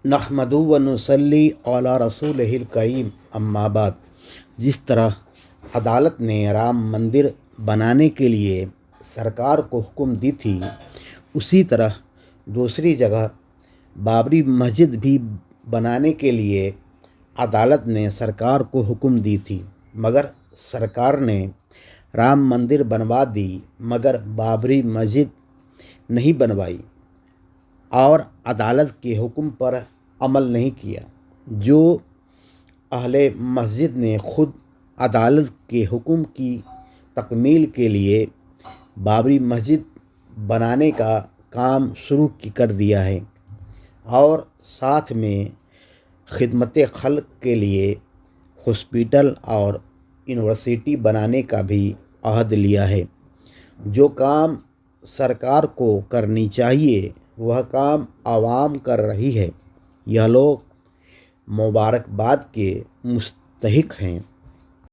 نحمدہ و نصلی علی رسولہ الکریم اما بعد۔ جس طرح عدالت نے رام مندر بنانے کے لیے سرکار کو حکم دی تھی، اسی طرح دوسری جگہ بابری مسجد بھی بنانے کے لیے عدالت نے سرکار کو حکم دی تھی، مگر سرکار نے رام مندر بنوا دی مگر بابری مسجد نہیں بنوائی اور عدالت کے حکم پر عمل نہیں کیا۔ جو اہل مسجد نے خود عدالت کے حکم کی تکمیل کے لیے بابری مسجد بنانے کا کام شروع کر دیا ہے اور ساتھ میں خدمت خلق کے لیے ہاسپٹل اور یونیورسٹی بنانے کا بھی عہد لیا ہے۔ جو کام سرکار کو کرنی چاہیے وہ کام عوام کر رہی ہے، یہ لوگ مبارکباد کے مستحق ہیں۔